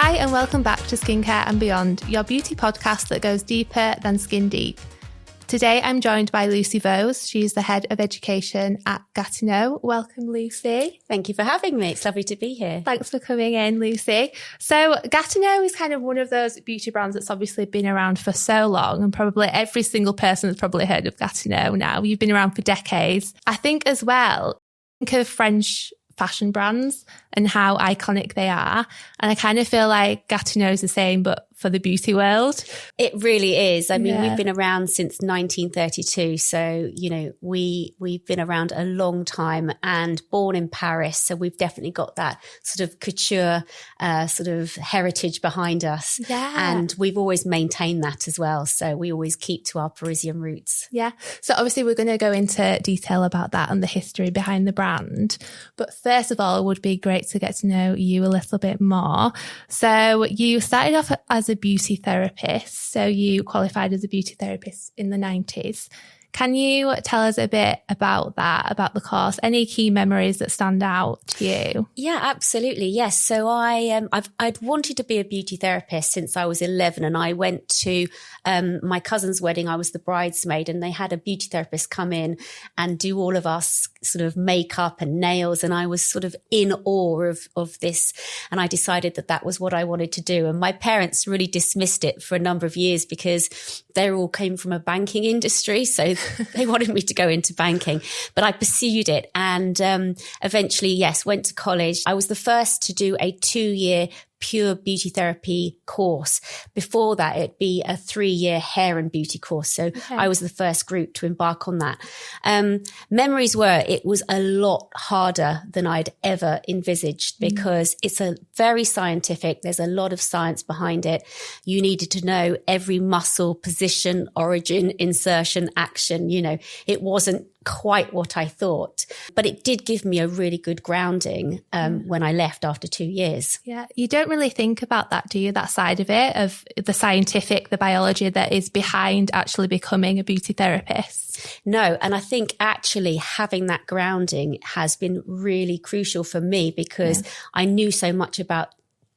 Hi and welcome back to Skincare and Beyond, your beauty podcast that goes deeper than skin deep. Today I'm joined by Lucy Vose. She's the Head of Education at Gatineau. Welcome, Lucy. Thank you for having me. It's lovely to be here. Thanks for coming in, Lucy. So Gatineau is kind of one of those beauty brands that's obviously been around for so long, and probably every single person has probably heard of Gatineau now. You've been around for decades. I think as well, think of French fashion brands and how iconic they are. And I kind of feel like Gatineau is the same, but for the beauty world. It really is. I mean, we've been around since 1932. So, you know, we've been around a long time and born in Paris. So we've definitely got that sort of couture sort of heritage behind us. Yeah. And we've always maintained that as well. So we always keep to our Parisian roots. Yeah. So obviously we're going to go into detail about that and the history behind the brand. But first of all, it would be great to get to know you a little bit more. So you started off as a beauty therapist. So you qualified as a beauty therapist in the 90s. Can you tell us a bit about that, about the course? Any key memories that stand out to you? Yeah, absolutely. Yes. So I'd wanted to be a beauty therapist since I was 11, and I went to my cousin's wedding. I was the bridesmaid, and they had a beauty therapist come in and do all of our sort of makeup and nails. And I was sort of in awe of this. And I decided that was what I wanted to do. And my parents really dismissed it for a number of years because they all came from a banking industry. So they wanted me to go into banking, but I pursued it and eventually, yes, went to college. I was the first to do a 2-year pure beauty therapy course. Before that, it'd be a 3-year hair and beauty course. So I was the first group to embark on that. Memories were, it was a lot harder than I'd ever envisaged because it's a very scientific, there's a lot of science behind it. You needed to know every muscle, position, origin, insertion, action. You know, it wasn't quite what I thought, but it did give me a really good grounding when I left after 2 years. Yeah, you don't really think about that, do you? That side of it, of the scientific, the biology that is behind actually becoming a beauty therapist. No, and I think actually having that grounding has been really crucial for me because I knew so much about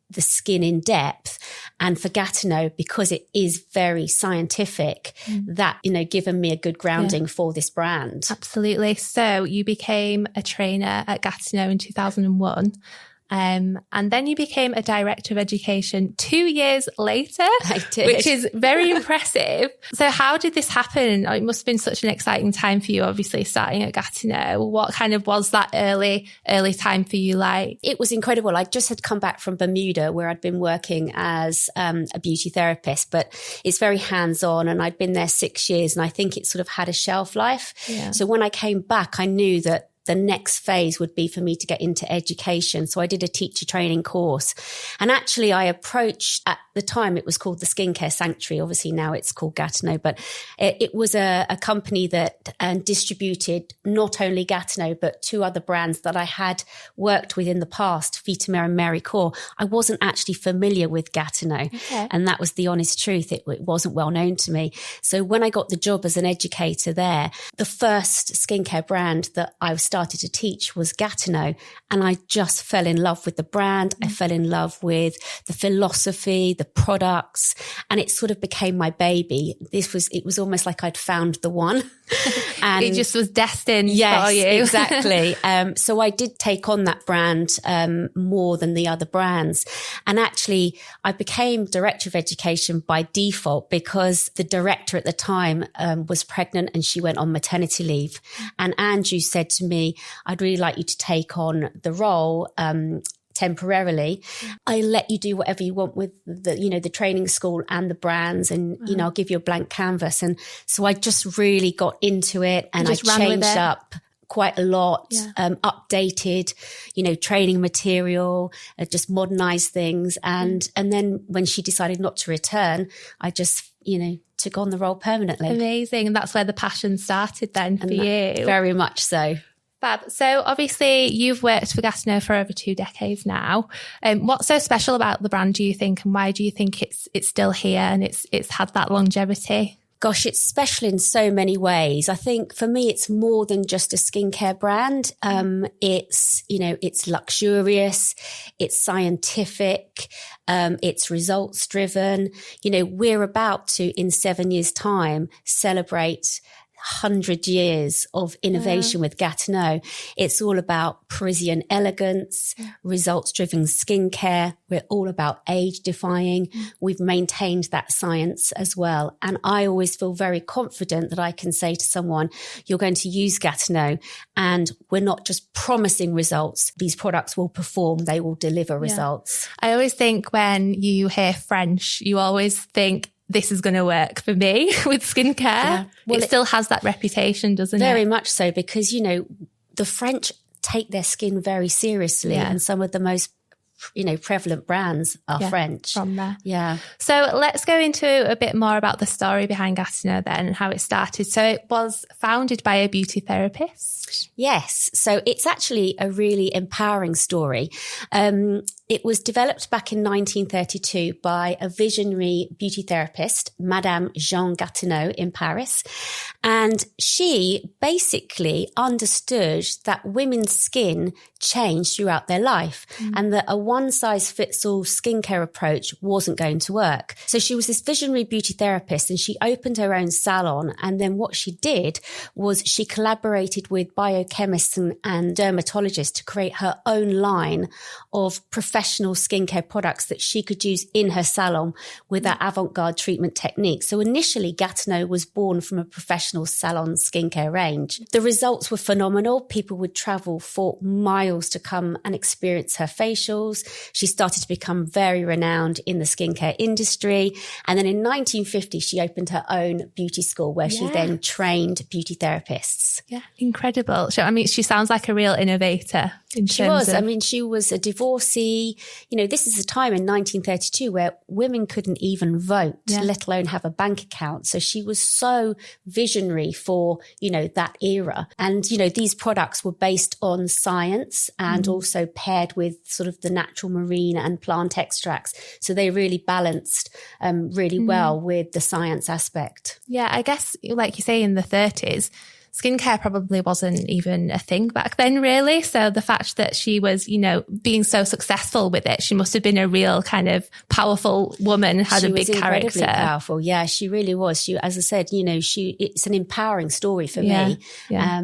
the skin in depth. And for Gatineau, because it is very scientific, that, you know, given me a good grounding for this brand. Absolutely. So you became a trainer at Gatineau in 2001. And then you became a director of education 2 years later, I did. Which is very impressive. So how did this happen? It must have been such an exciting time for you, obviously, starting at Gatineau. What kind of was that early time for you like? It was incredible. I just had come back from Bermuda where I'd been working as a beauty therapist, but it's very hands-on and I'd been there 6 years and I think it sort of had a shelf life. Yeah. So when I came back, I knew that the next phase would be for me to get into education. So I did a teacher training course. And actually I approached, at the time it was called the Skincare Sanctuary. Obviously now it's called Gatineau, but it was a company that distributed not only Gatineau, but 2 other brands that I had worked with in the past, Vitamir and Mary Kor. I wasn't actually familiar with Gatineau. Okay. And that was the honest truth. It wasn't well known to me. So when I got the job as an educator there, the first skincare brand that I started to teach was Gatineau, and I just fell in love with the brand. I fell in love with the philosophy, the products, and it sort of became my baby. It was almost like I'd found the one. And it just was destined for you. Yes, exactly. So I did take on that brand more than the other brands. And actually, I became director of education by default because the director at the time was pregnant and she went on maternity leave. And Andrew said to me, I'd really like you to take on the role temporarily. I let you do whatever you want with the training school and the brands, and I'll give you a blank canvas. And so I just really got into it, and I changed up quite a lot, updated, training material, just modernized things. And then when she decided not to return, I just, took on the role permanently. Amazing. And that's where the passion started then for you. Very much so. Fab. So obviously you've worked for Gatineau for over 2 decades now. What's so special about the brand, do you think, and why do you think it's still here and it's had that longevity? Gosh, it's special in so many ways. I think for me, it's more than just a skincare brand. It's luxurious, it's scientific, it's results driven. We're about to, in 7 years' time, celebrate 100 years of innovation with Gatineau. It's all about Parisian elegance, results-driven skincare. We're all about age-defying. We've maintained that science as well. And I always feel very confident that I can say to someone, you're going to use Gatineau, and we're not just promising results. These products will perform. They will deliver results. I always think when you hear French, you always think, this is going to work for me with skincare. Yeah. Well, it still has that reputation, doesn't it? Very much so, because, the French take their skin very seriously, and some of the most prevalent brands are French. From there. Yeah. So let's go into a bit more about the story behind Gatineau then and how it started. So it was founded by a beauty therapist. Yes. So it's actually a really empowering story. It was developed back in 1932 by a visionary beauty therapist, Madame Jeanne Gatineau in Paris. And she basically understood that women's skin changed throughout their life and that a one-size-fits-all skincare approach wasn't going to work. So she was this visionary beauty therapist, and she opened her own salon. And then what she did was she collaborated with biochemists and dermatologists to create her own line of professional skincare products that she could use in her salon with that avant-garde treatment technique. So initially, Gatineau was born from a professional salon skincare range. The results were phenomenal. People would travel for miles to come and experience her facials. She started to become very renowned in the skincare industry. And then in 1950, she opened her own beauty school where she then trained beauty therapists. Yeah, incredible. So, she sounds like a real innovator. She was. She was a divorcee. This is a time in 1932 where women couldn't even vote, let alone have a bank account. So she was so visionary for, that era. And, these products were based on science and also paired with sort of the natural marine and plant extracts. So they really balanced really well with the science aspect. Yeah, I guess, like you say, in the 30s, skincare probably wasn't even a thing back then, really. So the fact that she was, being so successful with it, she must have been a real kind of powerful woman, had a big character. She was incredibly powerful. Yeah, she really was. She, as I said, it's an empowering story for me. Yeah.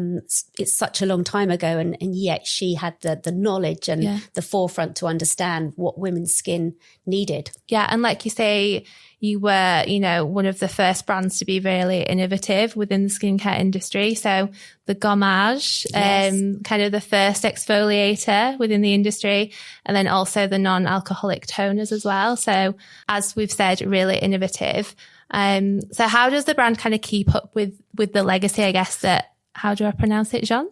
It's such a long time ago, and yet she had the knowledge and the forefront to understand what women's skin needed. Yeah, and like you say, you were, one of the first brands to be really innovative within the skincare industry. So the gommage, kind of the first exfoliator within the industry, and then also the non-alcoholic toners as well. So as we've said, really innovative. So how does the brand kind of keep up with the legacy, I guess, how do I pronounce it, Jeanne?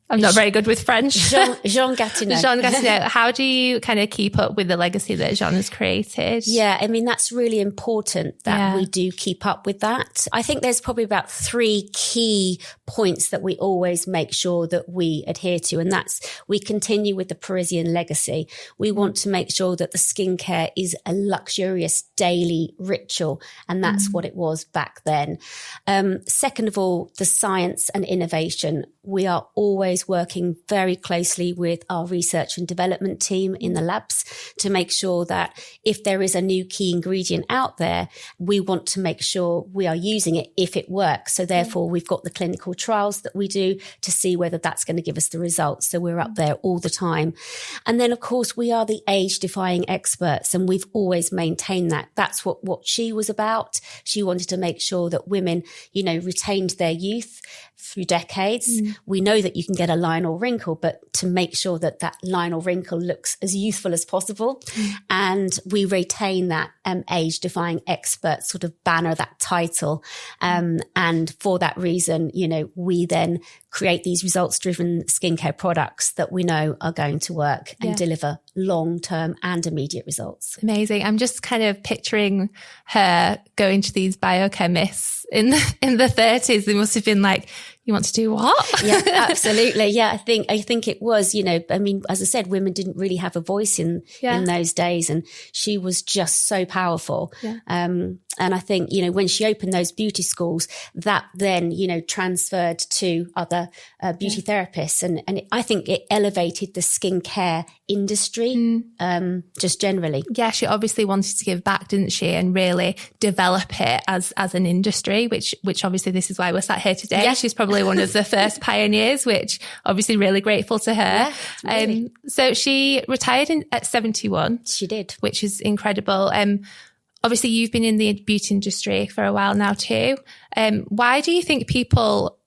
I'm not very good with French. Jeanne Gatineau. Jeanne Gatineau. How do you kind of keep up with the legacy that Jeanne has created? Yeah, that's really important that we do keep up with that. I think there's probably about 3 key points that we always make sure that we adhere to. And that's, we continue with the Parisian legacy. We want to make sure that the skincare is a luxurious daily ritual. And that's what it was back then. Second of all, the science and innovation. We are always working very closely with our research and development team in the labs to make sure that if there is a new key ingredient out there, we want to make sure we are using it if it works. So therefore, we've got the clinical trials that we do to see whether that's going to give us the results. So we're up there all the time. And then, of course, we are the age-defying experts, and we've always maintained that. That's what she was about. She wanted to make sure that women, retained their youth through decades. We know that you can get a line or wrinkle, but to make sure that line or wrinkle looks as youthful as possible. And we retain that age-defying expert sort of banner, that title. And for that reason, we then create these results-driven skincare products that we know are going to work and deliver long-term and immediate results. Amazing. I'm just kind of picturing her going to these biochemists in the 30s. They must have been like, you want to do what? Yeah, absolutely. Yeah, I think it was, I mean, as I said, women didn't really have a voice in those days, and she was just so powerful. Yeah. And I think, when she opened those beauty schools, that then, transferred to other beauty therapists. And I think it elevated the skincare industry, just generally. Yeah, she obviously wanted to give back, didn't she? And really develop it as an industry, which obviously this is why we're sat here today. Yeah. She's probably one of the first pioneers, which obviously really grateful to her. Yeah, really. So she retired at 71. She did. Which is incredible. Obviously you've been in the beauty industry for a while now too. Why do you think people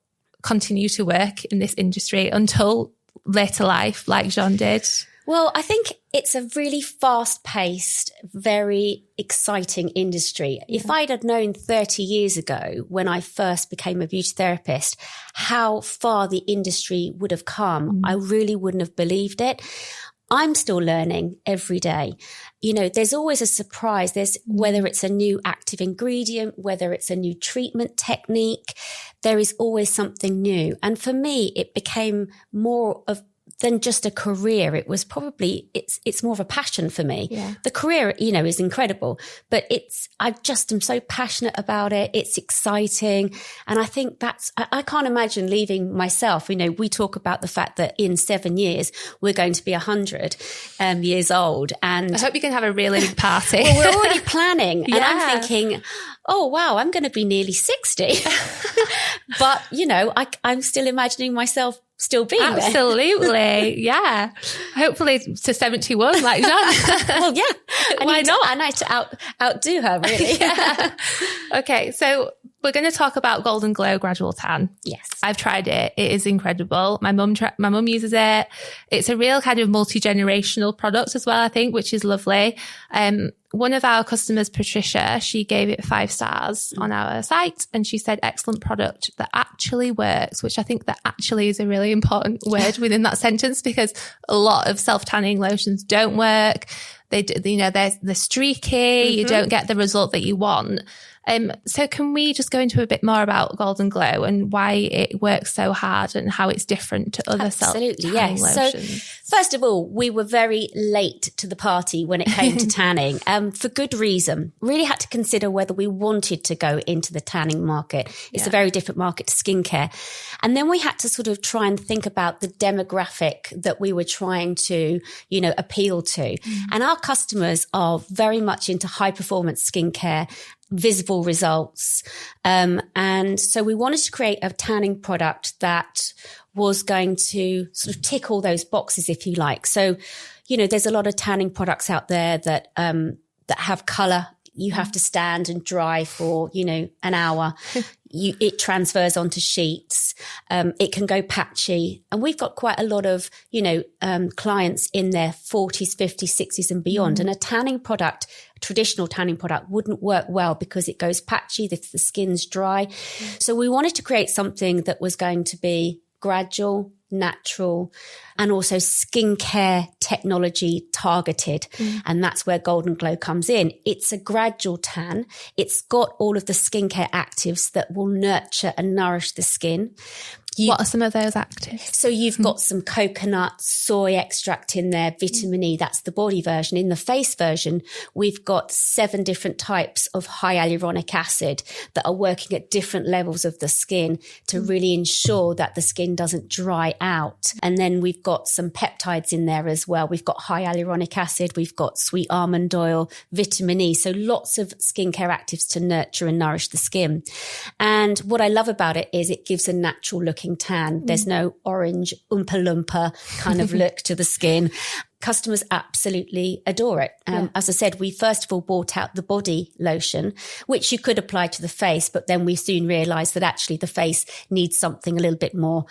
continue to work in this industry until later life like Jeanne did? Well, I think it's a really fast-paced, very exciting industry. Yeah. If I'd have known 30 years ago when I first became a beauty therapist how far the industry would have come, I really wouldn't have believed it. I'm still learning every day. There's always a surprise. There's whether it's a new active ingredient, whether it's a new treatment technique, there is always something new. And for me, it became more of than just a career. It was probably, it's more of a passion for me. Yeah. The career, is incredible, but I just am so passionate about it. It's exciting. And I think I can't imagine leaving myself. We talk about the fact that in 7 years, we're going to be 100 years old. And I hope you can have a really big party. Well, we're already planning. And I'm thinking, oh, wow, I'm going to be nearly 60. But, I'm still imagining myself still being there. Absolutely. Yeah. Hopefully to 71 like Jeanne. Well, yeah. Why not? I need to outdo her, really. Yeah. Okay. So we're going to talk about Golden Glow Gradual Tan. Yes. I've tried it. It is incredible. My mum uses it. It's a real kind of multi-generational product as well, I think, which is lovely. One of our customers, Patricia, she gave it 5 stars on our site, and she said, excellent product that actually works, which I think that actually is a really important word within that sentence, because a lot of self-tanning lotions don't work. They're streaky. You don't get the result that you want. So can we just go into a bit more about Golden Glow and why it works so hard and how it's different to other self-tanning lotions? So first of all, we were very late to the party when it came to tanning, for good reason. Really had to consider whether we wanted to go into the tanning market. It's a very different market to skincare. And then we had to sort of try and think about the demographic that we were trying to, appeal to. And our customers are very much into high performance skincare, visible results. And so we wanted to create a tanning product that was going to sort of tick all those boxes, if you like. So, there's a lot of tanning products out there that have color. You have to stand and dry for, an hour. It transfers onto sheets. It can go patchy. And we've got quite a lot of, clients in their 40s, 50s, 60s and beyond. And a tanning product, traditional tanning product, wouldn't work well because it goes patchy if the skin's dry. So we wanted to create something that was going to be gradual, natural, and also skincare technology targeted. And that's where Golden Glow comes in. It's a gradual tan. It's got all of the skincare actives that will nurture and nourish the skin. What are some of those actives? So you've got some coconut, soy extract in there, vitamin E, that's the body version. In the face version, we've got 7 different types of high hyaluronic acid that are working at different levels of the skin to really ensure that the skin doesn't dry out. And then we've got some peptides in there as well. We've got high hyaluronic acid, we've got sweet almond oil, vitamin E. So lots of skincare actives to nurture and nourish the skin. And what I love about it is it gives a natural looking tan. There's no orange Oompa Loompa kind of look to the skin. Customers absolutely adore it. As I said, we first of all bought out the body lotion, which you could apply to the face, but then we soon realized that actually the face needs something a little bit more,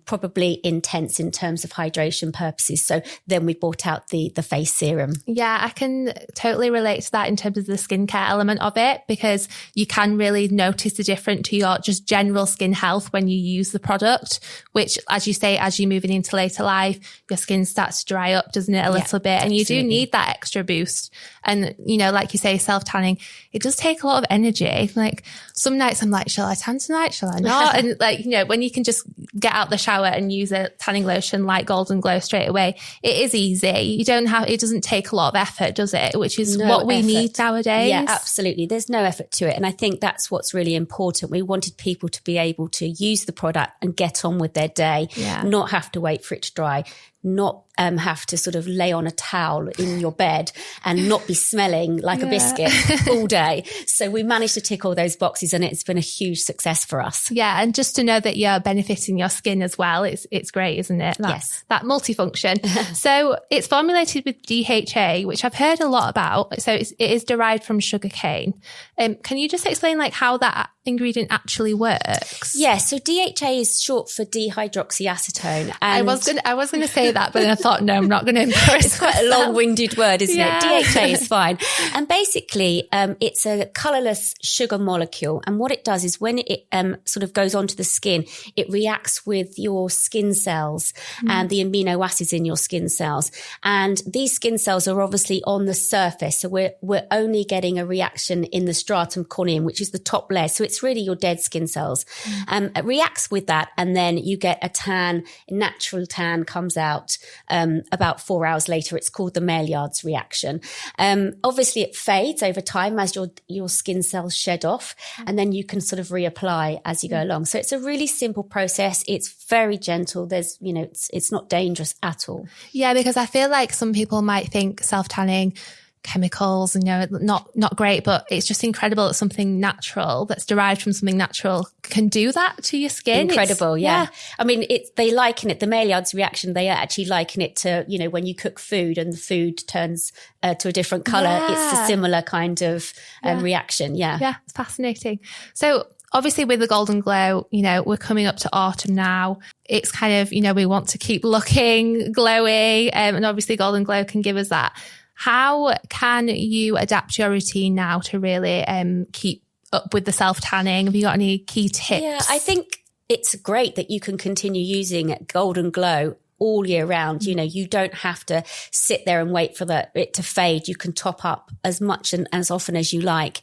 probably intense in terms of hydration purposes. So then we bought out the face serum. Yeah, I can totally relate to that in terms of the skincare element of it, because you can really notice the difference to your just general skin health when you use the product, which, as you say, as you're moving into later life, your skin starts to dry up, up, doesn't it, a little bit? And you do need that extra boost. And, you know, like you say, self-tanning, it does take a lot of energy. Like some nights I'm like, shall I tan tonight? Shall I not? And like, you know, when you can just get out the shower and use a tanning lotion like Golden Glow straight away, it is easy. You don't have, it doesn't take a lot of effort, does it? Which is what we need nowadays. Yeah, absolutely. There's no effort to it. And I think that's what's really important. We wanted people to be able to use the product and get on with their day, not have to wait for it to dry, not have to sort of lay on a towel in your bed and not be smelling like a biscuit all day. So we managed to tick all those boxes and it's been a huge success for us. Yeah. And just to know that you're benefiting your skin as well, it's great, isn't it? Yes. That multifunction. So it's formulated with DHA, which I've heard a lot about. So it is derived from sugarcane. Can you just explain like how that ingredient actually works? Yeah. So DHA is short for dihydroxyacetone. And I was going to say that, but then I thought, no, I'm not going to embarrass It's quite a long-winded word, isn't it? DHA is fine. And basically, it's a colourless sugar molecule. And what it does is when it sort of goes onto the skin, it reacts with your skin cells and the amino acids in your skin cells. And these skin cells are obviously on the surface. So we're only getting a reaction in the stratum corneum, which is the top layer. So it's really your dead skin cells. It reacts with that. And then you get a tan, a natural tan comes out about 4 hours later. It's called the Maillard's reaction. Obviously it fades over time as your skin cells shed off, and then you can sort of reapply as you go along. So it's a really simple process. It's very gentle. There's, you know, it's not dangerous at all. Yeah, because I feel like some people might think self-tanning, chemicals, and, you know, not great, but it's just incredible that something natural that's derived from something natural can do that to your skin. Incredible. Yeah. I mean, they liken it, the Maillard's reaction, they actually liken it to, you know, when you cook food and the food turns to a different color. It's a similar kind of reaction. Yeah. It's fascinating. So obviously with the Golden Glow, you know, we're coming up to autumn now. It's kind of, you know, we want to keep looking glowy, and obviously Golden Glow can give us that. How can you adapt your routine now to really keep up with the self-tanning? Have you got any key tips? Yeah, I think it's great that you can continue using Golden Glow all year round. You know, you don't have to sit there and wait for it to fade. You can top up as much and as often as you like.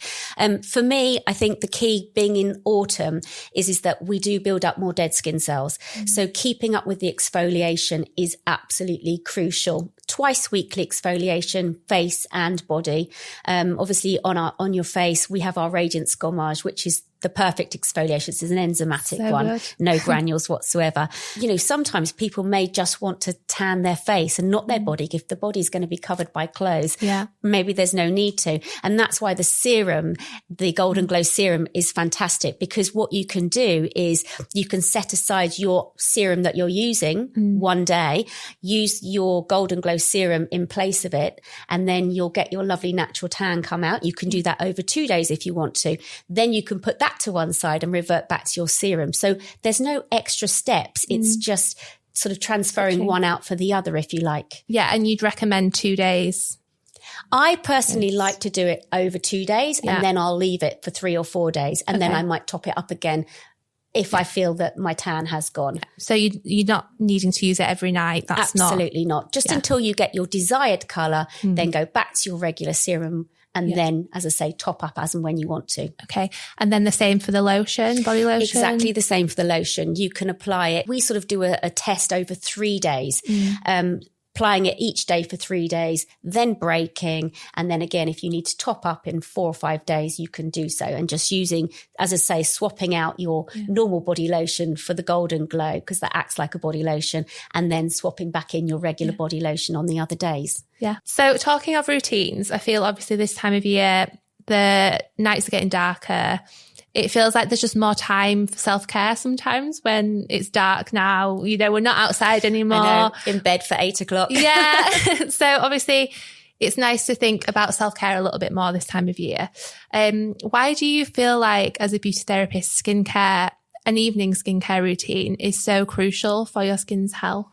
For me, I think the key being in autumn is that we do build up more dead skin cells. So keeping up with the exfoliation is absolutely crucial. Twice weekly exfoliation, face and body. Obviously on your face, we have our Radiance Gommage, which is the perfect exfoliation. It's an enzymatic one, good. No granules whatsoever. You know, sometimes people may just want to tan their face and not their body. If the body's going to be covered by clothes, maybe there's no need to. And that's why the serum, the Golden Glow serum, is fantastic, because what you can do is you can set aside your serum that you're using one day, use your Golden Glow serum in place of it, and then you'll get your lovely natural tan come out. You can do that over 2 days if you want to. Then you can put that to one side and revert back to your serum. So there's no extra steps. It's just sort of transferring one out for the other, if you like. Yeah. And you'd recommend 2 days? I personally like to do it over 2 days, and then I'll leave it for 3 or 4 days, and then I might top it up again if I feel that my tan has gone. So you're not needing to use it every night? That's absolutely not. Just until you get your desired colour, then go back to your regular serum, and then, as I say, top up as and when you want to. Okay. And then the same for the lotion, body lotion? Exactly the same for the lotion. You can apply it. We sort of do a test over 3 days. Applying it each day for 3 days, then breaking. And then again, if you need to top up in 4 or 5 days, you can do so. And just using, as I say, swapping out your normal body lotion for the Golden Glow, because that acts like a body lotion, and then swapping back in your regular body lotion on the other days. Yeah. So talking of routines, I feel obviously this time of year, the nights are getting darker. It feels like there's just more time for self-care sometimes when it's dark now. You know, we're not outside anymore. I know, in bed for 8 o'clock. Yeah. So obviously it's nice to think about self-care a little bit more this time of year. Why do you feel like, as a beauty therapist, skincare, an evening skincare routine is so crucial for your skin's health?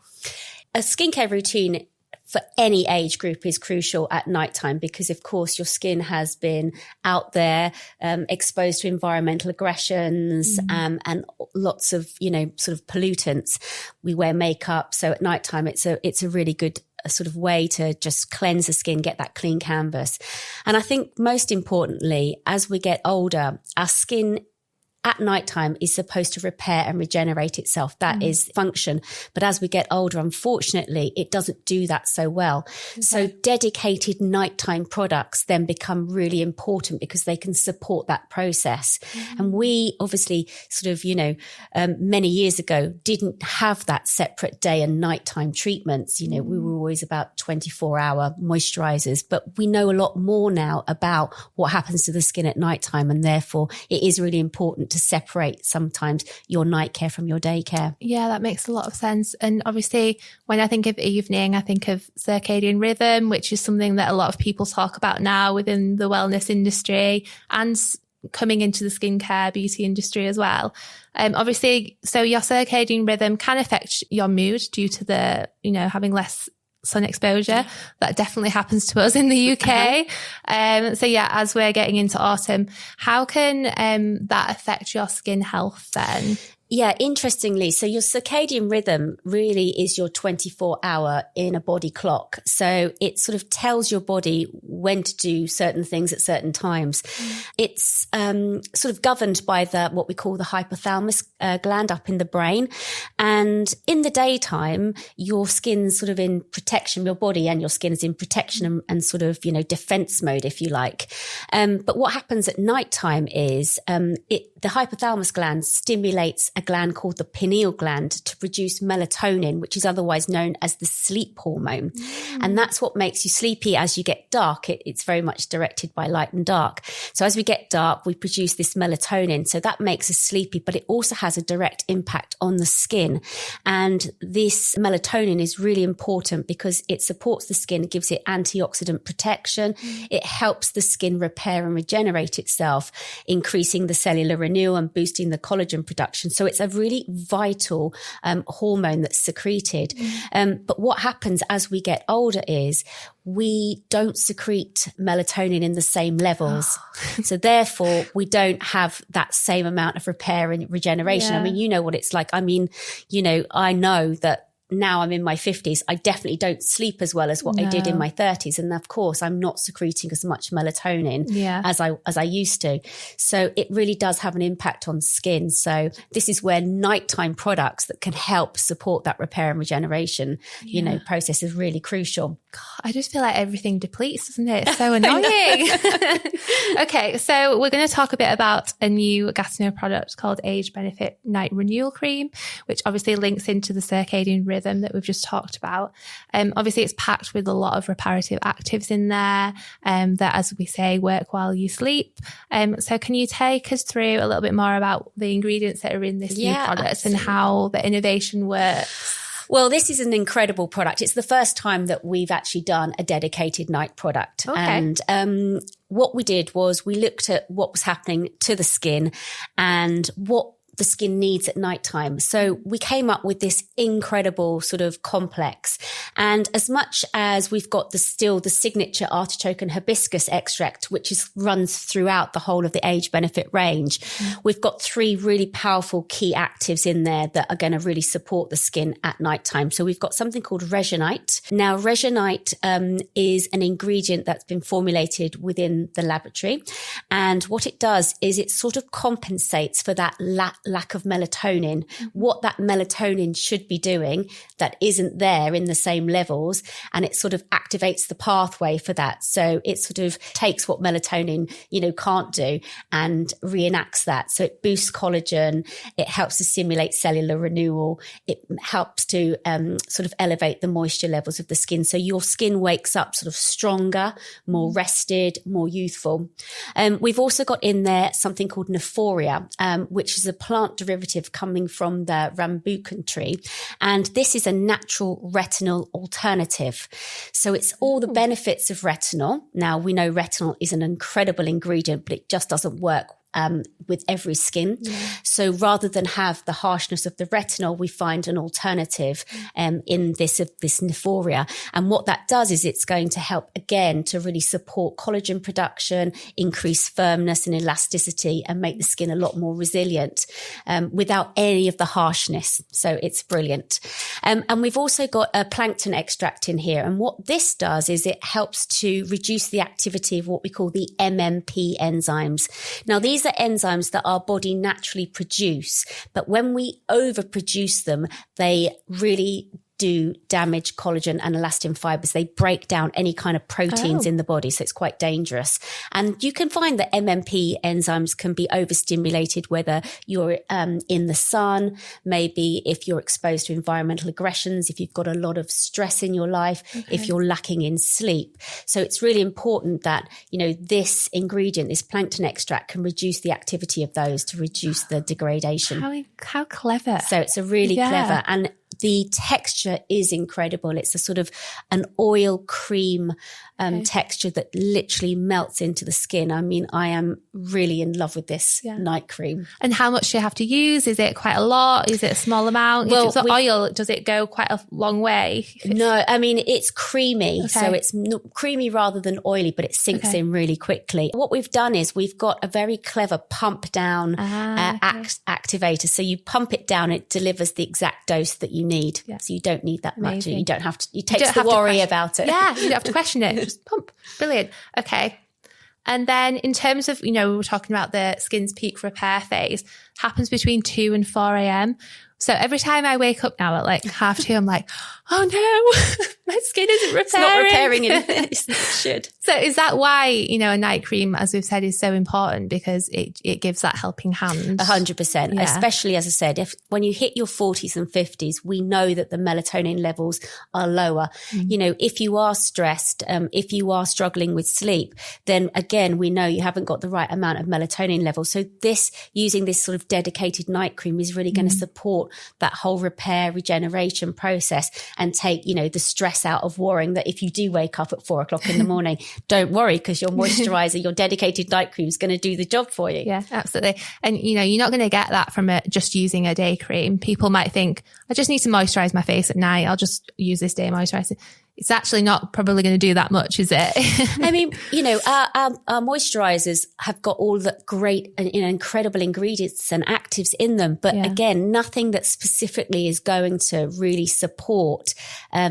A skincare routine for any age group is crucial at nighttime, because of course your skin has been out there, exposed to environmental aggressions, and lots of, you know, sort of pollutants. We wear makeup. So at nighttime, it's a really good a sort of way to just cleanse the skin, get that clean canvas. And I think most importantly, as we get older, our skin at nighttime is supposed to repair and regenerate itself. That is function. But as we get older, unfortunately, it doesn't do that so well. Okay. So dedicated nighttime products then become really important because they can support that process. And we obviously sort of, many years ago didn't have that separate day and nighttime treatments. We were always about 24-hour moisturizers, but we know a lot more now about what happens to the skin at nighttime. And therefore it is really important to separate sometimes your night care from your day care. Yeah, that makes a lot of sense. And obviously when I think of evening, I think of circadian rhythm, which is something that a lot of people talk about now within the wellness industry and coming into the skincare beauty industry as well. Obviously, so your circadian rhythm can affect your mood due to the, having less sun exposure. That definitely happens to us in the UK. So yeah, as we're getting into autumn, how can that affect your skin health then? Yeah, interestingly, so your circadian rhythm really is your 24-hour inner body clock. So it sort of tells your body when to do certain things at certain times. It's sort of governed by what we call the hypothalamus gland up in the brain. And in the daytime, your skin's sort of in protection, your body and your skin is in protection and sort of, defense mode, if you like. But what happens at nighttime is the hypothalamus gland stimulates a gland called the pineal gland to produce melatonin, which is otherwise known as the sleep hormone. And that's what makes you sleepy as you get dark. It's very much directed by light and dark. So as we get dark, we produce this melatonin. So that makes us sleepy, but it also has a direct impact on the skin. And this melatonin is really important because it supports the skin, it gives it antioxidant protection. It helps the skin repair and regenerate itself, increasing the cellular renewal and boosting the collagen production. So it's a really vital hormone that's secreted. But what happens as we get older is we don't secrete melatonin in the same levels. So therefore, we don't have that same amount of repair and regeneration. Yeah. I mean, you know what it's like. I mean, I know that now I'm in my 50s, I definitely don't sleep as well as what I did in my 30s. And of course, I'm not secreting as much melatonin as I used to. So it really does have an impact on skin. So this is where nighttime products that can help support that repair and regeneration, process is really crucial. God, I just feel like everything depletes, doesn't it? It's so annoying. Okay, so we're going to talk a bit about a new Gatineau product called Age Benefit Night Renewal Cream, which obviously links into the circadian rhythm that we've just talked about. Obviously it's packed with a lot of reparative actives in there that, as we say, work while you sleep. So can you take us through a little bit more about the ingredients that are in this new product absolutely. And how the innovation works? Well, this is an incredible product. It's the first time that we've actually done a dedicated night product. Okay. And what we did was we looked at what was happening to the skin and what the skin needs at nighttime. So we came up with this incredible sort of complex. And as much as we've got the signature artichoke and hibiscus extract, which runs throughout the whole of the Age Benefit range, we've got 3 really powerful key actives in there that are going to really support the skin at nighttime. So we've got something called regenite. Now, regenite is an ingredient that's been formulated within the laboratory. And what it does is it sort of compensates for that lack of melatonin, what that melatonin should be doing that isn't there in the same levels. And it sort of activates the pathway for that. So it sort of takes what melatonin, can't do and reenacts that. So it boosts collagen. It helps to stimulate cellular renewal. It helps to sort of elevate the moisture levels of the skin. So your skin wakes up sort of stronger, more rested, more youthful. We've also got in there something called Nephoria, which is a plant derivative coming from the rambutan tree. And this is a natural retinol alternative. So it's all the benefits of retinol. Now, we know retinol is an incredible ingredient, but it just doesn't work with every skin. So rather than have the harshness of the retinol, we find an alternative in this Neforia. And what that does is it's going to help again to really support collagen production, increase firmness and elasticity, and make the skin a lot more resilient without any of the harshness. So it's brilliant. And we've also got a plankton extract in here. And what this does is it helps to reduce the activity of what we call the MMP enzymes. Now, these are enzymes that our body naturally produce, but when we overproduce them, they really do damage collagen and elastin fibers. They break down any kind of proteins in the body. So it's quite dangerous. And you can find that MMP enzymes can be overstimulated, whether you're in the sun, maybe if you're exposed to environmental aggressions, if you've got a lot of stress in your life, if you're lacking in sleep. So it's really important that, you know, this ingredient, this plankton extract, can reduce the activity of those to reduce the degradation. How clever. So it's a really clever, and the texture is incredible. It's a sort of an oil cream texture that literally melts into the skin. I mean, I am really in love with this night cream. And how much do you have to use? Is it quite a lot? Is it a small amount? Well, if it's oil, does it go quite a long way? No, I mean, it's creamy. So it's creamy rather than oily, but it sinks in really quickly. What we've done is we've got a very clever pump down activator. So you pump it down, it delivers the exact dose that you need. So you don't need that much. You don't have to, you take the worry about it. Yeah, you don't have to question it. Just pump. Brilliant. Okay. And then in terms of, you know, we were talking about the skin's peak repair phase happens between 2 and 4 a.m. So every time I wake up now at like 2:30, I'm like, oh no, my skin isn't repairing. It's not repairing it should. So is that why, you know, a night cream, as we've said, is so important, because it gives that helping hand? 100%. Especially, as I said, when you hit your 40s and 50s, we know that the melatonin levels are lower. You know, if you are stressed, if you are struggling with sleep, then again, we know you haven't got the right amount of melatonin levels. So using this sort of dedicated night cream is really going to support that whole repair regeneration process and take, you know, the stress out of worrying that if you do wake up at 4 o'clock in the morning, don't worry, because your moisturizer, your dedicated night cream is going to do the job for you. Yeah, absolutely. And, you know, you're not going to get that from just using a day cream. People might think, I just need to moisturize my face at night. I'll just use this day moisturizer. It's actually not probably going to do that much, is it? I mean, you know, our moisturizers have got all the great and incredible ingredients and actives in them. But again, nothing that specifically is going to really support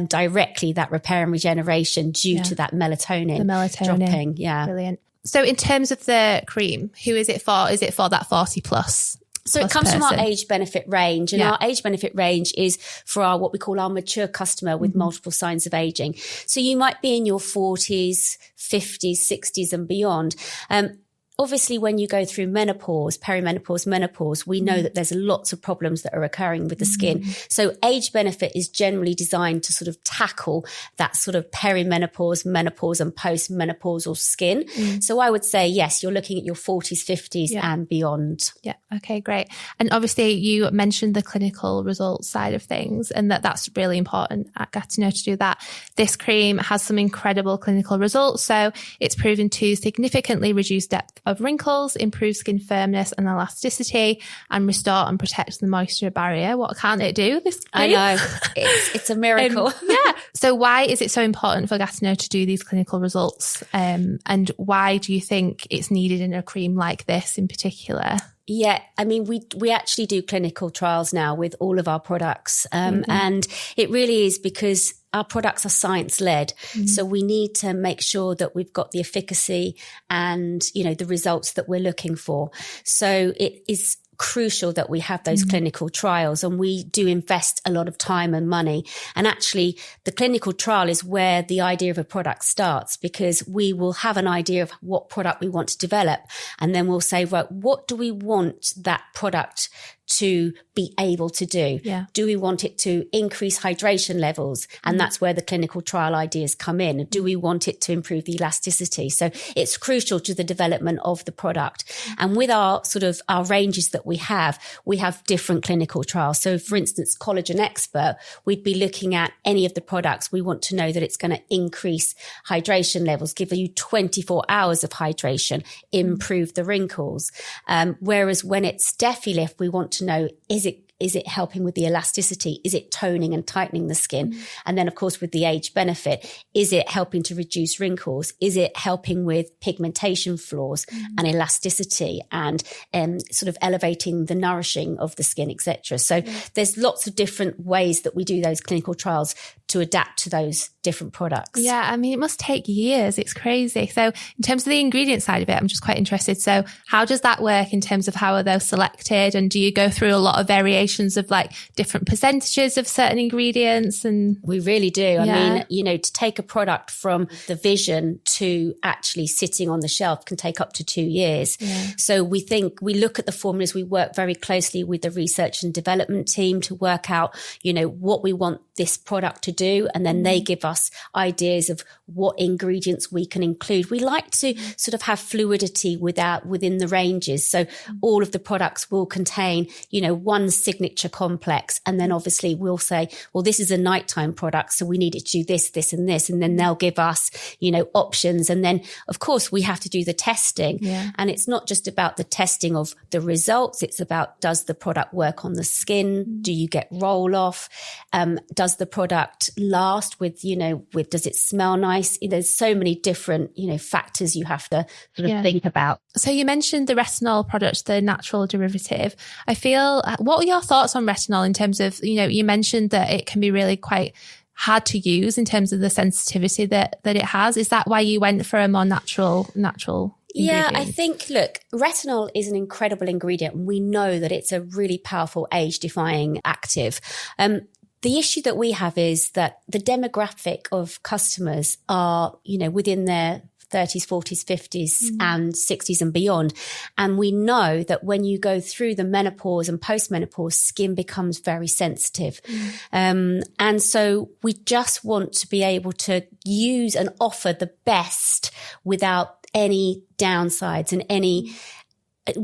directly that repair and regeneration due to that melatonin dropping. Yeah. Brilliant. So in terms of the cream, who is it for? Is it for that 40 plus? So it comes from our age benefit range, and our age benefit range is for our, what we call our mature customer with multiple signs of aging. So you might be in your 40s, 50s, 60s and beyond. Obviously, when you go through menopause, perimenopause, menopause, we know that there's lots of problems that are occurring with the skin. So age benefit is generally designed to sort of tackle that sort of perimenopause, menopause and postmenopausal skin. So I would say, yes, you're looking at your 40s, 50s and beyond. Yeah. Okay, great. And obviously you mentioned the clinical results side of things, and that's really important at Gatineau to do that. This cream has some incredible clinical results. So it's proven to significantly reduce depth of wrinkles, improve skin firmness and elasticity, and restore and protect the moisture barrier. What can't it do? This cream? I know. It's a miracle. So why is it so important for Gatineau to do these clinical results? And why do you think it's needed in a cream like this in particular? Yeah, I mean, we actually do clinical trials now with all of our products. And it really is because our products are science-led. So we need to make sure that we've got the efficacy and, you know, the results that we're looking for. So it is crucial that we have those clinical trials, and we do invest a lot of time and money. And actually the clinical trial is where the idea of a product starts, because we will have an idea of what product we want to develop. And then we'll say, right, what do we want that product to be able to do? Yeah. Do we want it to increase hydration levels? And that's where the clinical trial ideas come in. Do we want it to improve the elasticity? So it's crucial to the development of the product. And with our ranges that we have different clinical trials. So for instance, Collagen Expert, we'd be looking at any of the products. We want to know that it's going to increase hydration levels, give you 24 hours of hydration, improve the wrinkles. Whereas when it's DefiLift, we want to know, is it helping with the elasticity? Is it toning and tightening the skin? And then, of course, with the age benefit, is it helping to reduce wrinkles? Is it helping with pigmentation flaws and elasticity and sort of elevating the nourishing of the skin, etc.? So there's lots of different ways that we do those clinical trials to adapt to those different products. Yeah, I mean, it must take years. It's crazy. So in terms of the ingredient side of it, I'm just quite interested. So how does that work in terms of how are those selected? And do you go through a lot of variations of like different percentages of certain ingredients? And we really do. I mean, to take a product from the vision to actually sitting on the shelf can take up to 2 years. Yeah. So we look at the formulas. We work very closely with the research and development team to work out, what we want this product to do. And then they give us ideas of what ingredients we can include. We like to sort of have fluidity within the ranges. So all of the products will contain, one signature complex. And then obviously we'll say, well, this is a nighttime product, so we need it to do this, this, and this. And then they'll give us, options. And then of course we have to do the testing. Yeah. And it's not just about the testing of the results. It's about, does the product work on the skin? Do you get roll off? Does the product last with does it smell nice? There's so many different, factors you have to sort of think about. So you mentioned the retinol product, the natural derivative. I feel, what were your thoughts on retinol in terms of, you mentioned that it can be really quite hard to use in terms of the sensitivity that it has. Is that why you went for a more natural Yeah, I think, look, retinol is an incredible ingredient. We know that it's a really powerful age-defying active. The issue that we have is that the demographic of customers are, within their 30s, 40s, 50s and 60s and beyond. And we know that when you go through the menopause and postmenopause, skin becomes very sensitive. And so we just want to be able to use and offer the best without any downsides and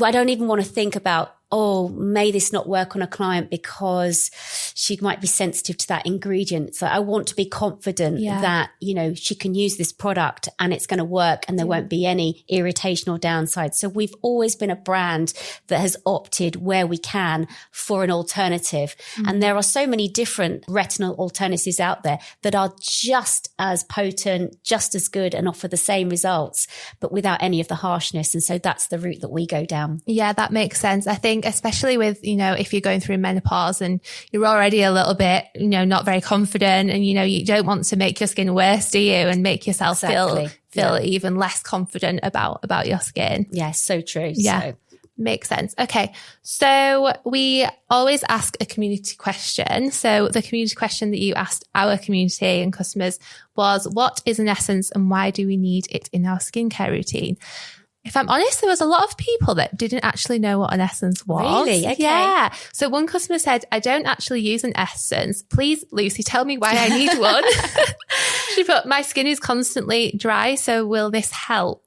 I don't even want to think about, may this not work on a client because she might be sensitive to that ingredient. So I want to be confident that, she can use this product and it's going to work and there won't be any irritation or downside. So we've always been a brand that has opted where we can for an alternative. And there are so many different retinol alternatives out there that are just as potent, just as good and offer the same results, but without any of the harshness. And so that's the route that we go down. Yeah, that makes sense. I think especially with, if you're going through menopause and you're already a little bit, not very confident and, you don't want to make your skin worse, do you? And make yourself feel even less confident about your skin. Yes, so true. Yeah. So. Makes sense. Okay. So we always ask a community question. So the community question that you asked our community and customers was, what is an essence and why do we need it in our skincare routine? If I'm honest, there was a lot of people that didn't actually know what an essence was. Really? Okay. Yeah. So one customer said, I don't actually use an essence. Please, Lucy, tell me why I need one. She put, my skin is constantly dry. So will this help?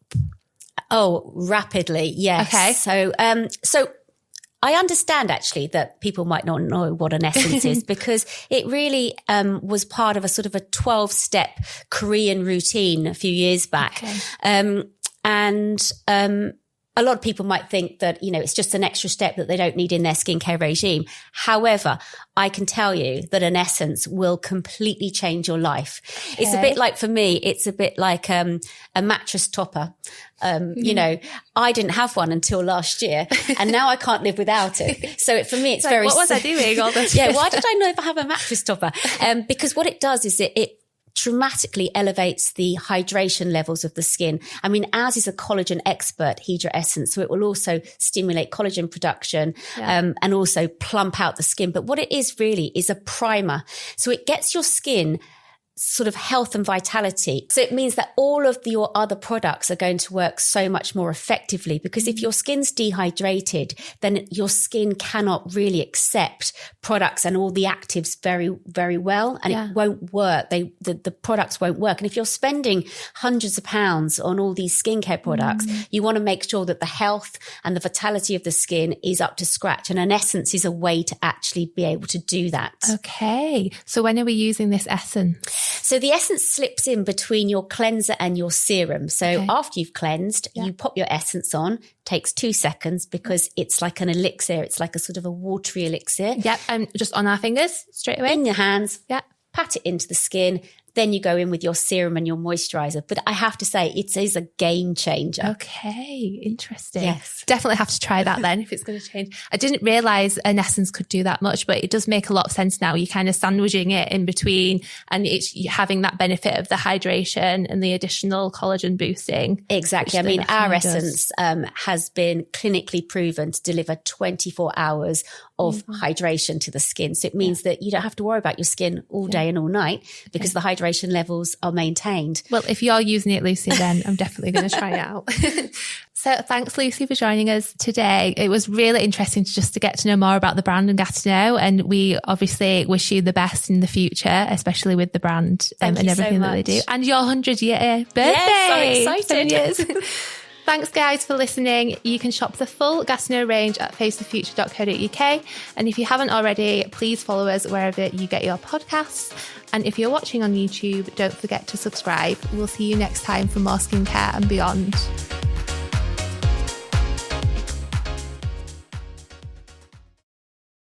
Oh, rapidly. Yes. Okay. So I understand actually that people might not know what an essence is because it really was part of a sort of a 12-step Korean routine a few years back. Okay. And a lot of people might think that, it's just an extra step that they don't need in their skincare regime. However, I can tell you that an essence will completely change your life. Okay. It's a bit like, for me, it's a bit like a mattress topper. I didn't have one until last year and now I can't live without it. So for me, it's very... What was I doing all this? Yeah, why did I never have a mattress topper? Because what it does is it dramatically elevates the hydration levels of the skin. I mean, ours is a collagen expert Hydra essence, so it will also stimulate collagen production and also plump out the skin. But what it is really is a primer. So it gets your skin sort of health and vitality. So it means that all of your other products are going to work so much more effectively, because if your skin's dehydrated, then your skin cannot really accept products and all the actives very, very well, and it won't work. The products won't work. And if you're spending hundreds of pounds on all these skincare products, you want to make sure that the health and the vitality of the skin is up to scratch. And an essence is a way to actually be able to do that. Okay. So when are we using this essence? So the essence slips in between your cleanser and your serum. So after you've cleansed, you pop your essence on. Takes 2 seconds because it's like an elixir. It's like a sort of a watery elixir. Yep. And just on our fingers straight away. In your hands. Yep. Pat it into the skin. Then you go in with your serum and your moisturizer. But I have to say, it is a game changer. Okay, interesting. Yes. Definitely have to try that then if it's going to change. I didn't realise an essence could do that much, but it does make a lot of sense now. You're kind of sandwiching it in between, and it's having that benefit of the hydration and the additional collagen boosting. Exactly. I mean, our essence has been clinically proven to deliver 24 hours of hydration to the skin. So it means that you don't have to worry about your skin all day and all night, because the hydration levels are maintained. Well, if you're using it, Lucy, then I'm definitely going to try it out. So thanks, Lucy, for joining us today. It was really interesting just to get to know more about the brand and Gatineau. And we obviously wish you the best in the future, especially with the brand and everything that they do. And your 100-year birthday. Yes, I'm excited. 7 years. Thanks, guys, for listening. You can shop the full Gatineau range at facethefuture.co.uk. And if you haven't already, please follow us wherever you get your podcasts. And if you're watching on YouTube, don't forget to subscribe. We'll see you next time for more skincare and beyond.